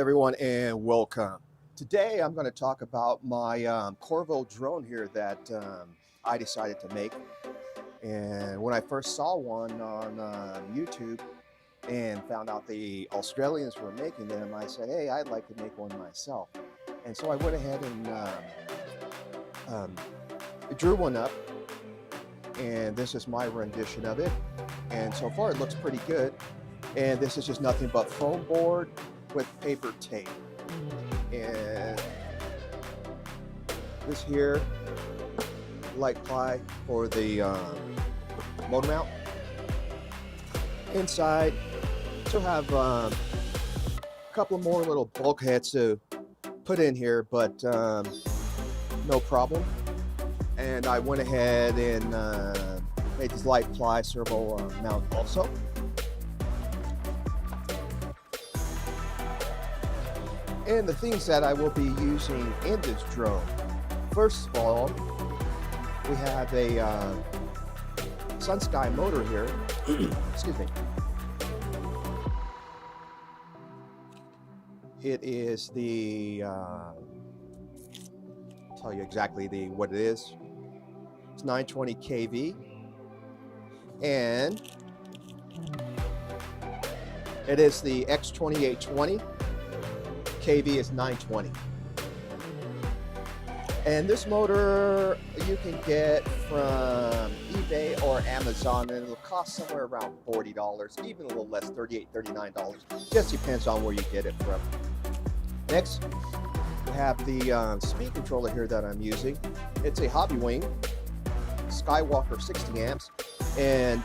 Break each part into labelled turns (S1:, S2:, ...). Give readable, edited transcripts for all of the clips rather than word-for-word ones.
S1: everyone, and welcome. Today I'm going to talk about my Corvo drone here that I decided to make. And when I first saw one on YouTube and found out the Australians were making them, I said, hey, I'd like to make one myself. And so I went ahead and drew one up, and this is my rendition of it. And so far it looks pretty good. And this is just nothing but foam board with paper tape. And this here, light ply for the motor mount. Inside, to have a couple more little bulkheads to put in here, but no problem. And I went ahead and made this light ply servo mount also. And the things that I will be using in this drone. First of all, we have a Sun Sky motor here. Excuse me. It is the, tell you exactly what it is. It's 920 kV. And it is the X2820. kV is 920. And this motor you can get from eBay or Amazon, and it'll cost somewhere around $40, even a little less, $38, $39. Just depends on where you get it from. Next, we have the speed controller here that I'm using. It's a Hobby Wing Skywalker 60 amps, and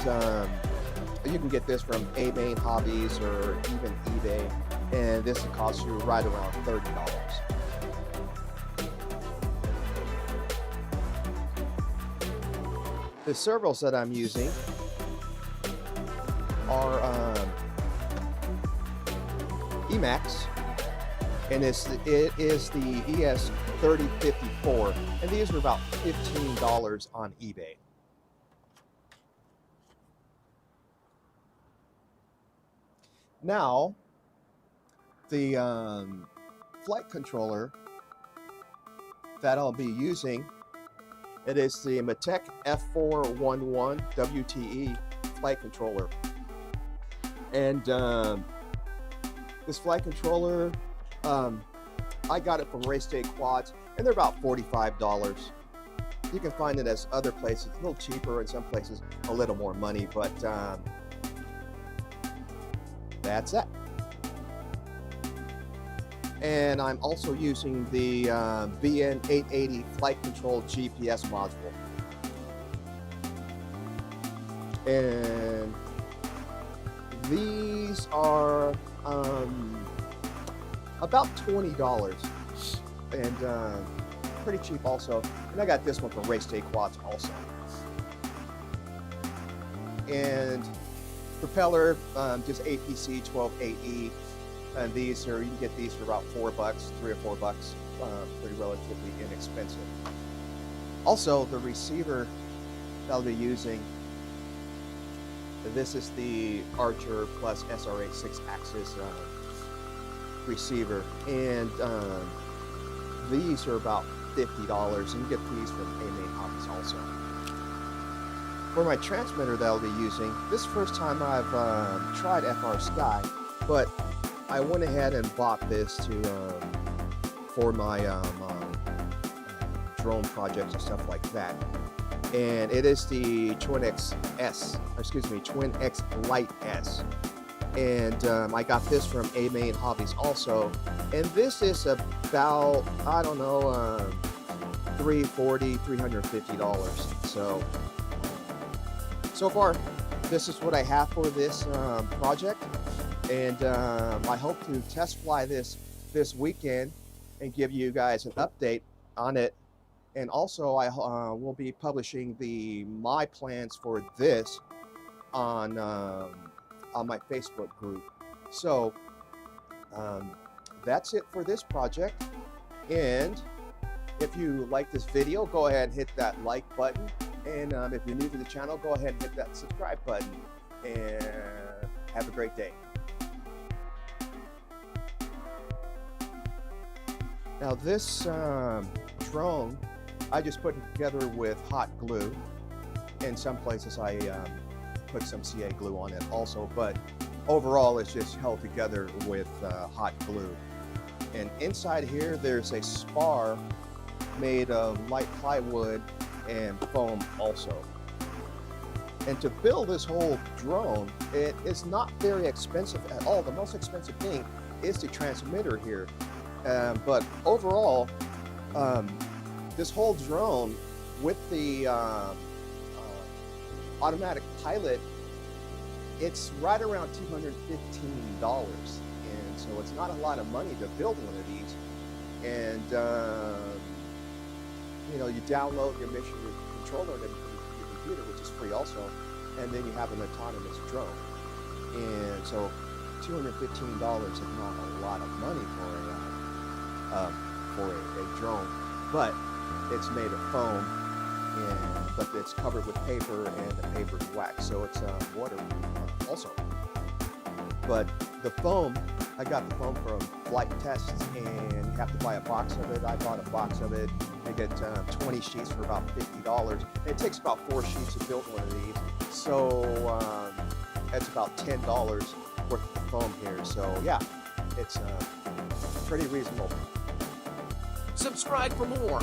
S1: you can get this from A-Main Hobbies or even eBay. And this will cost you right around $30. The servos that I'm using are Emax, and it is the ES3054, and these are about $15 on eBay. Now, the flight controller that I'll be using, it is the Sypaq F411 WTE flight controller. And this flight controller, I got it from Race Day Quads, and they're about $45. You can find it as other places, a little cheaper, in some places a little more money, but that's it. And I'm also using the BN880 flight control GPS module. And these are about $20 and pretty cheap also. And I got this one from Race Day Quads also. And propeller, just APC 12AE. And these are, you can get these for about $4, $3 or $4, pretty relatively inexpensive. Also, the receiver that I'll be using, this is the Archer Plus SRA 6-axis receiver, and these are about $50, and you get these from A-Main Hobbies also. For my transmitter that I'll be using, this is the first time I've tried FR Sky, but I went ahead and bought this for my drone projects and stuff like that. And it is the Twin X Lite S. And I got this from A-Main Hobbies also. And this is about, I don't know, $340, $350. So far, this is what I have for this project. And I hope to test fly this weekend and give you guys an update on it. And also, I will be publishing my plans for this on my Facebook group. So that's it for this project. And if you like this video, go ahead and hit that like button. And if you're new to the channel, go ahead and hit that subscribe button. And have a great day. Now this drone, I just put it together with hot glue. In some places I put some CA glue on it also, but overall it's just held together with hot glue. And inside here there's a spar made of light plywood and foam also. And to build this whole drone, it is not very expensive at all. The most expensive thing is the transmitter here. But overall, this whole drone with the automatic pilot, it's right around $215. And so it's not a lot of money to build one of these. And you know, you download your mission controller and everything to your computer, which is free also, and then you have an autonomous drone. And so $215 is not a lot of money for a drone, but it's made of foam, but it's covered with paper, and the paper is wax, so it's waterproof also. But the foam, I got the foam from Flight Tests, and you have to buy a box of it. I bought a box of it. I get 20 sheets for about $50. It takes about 4 sheets to build one of these, so it's about $10 worth of foam here. So yeah, it's pretty reasonable.
S2: Subscribe for more.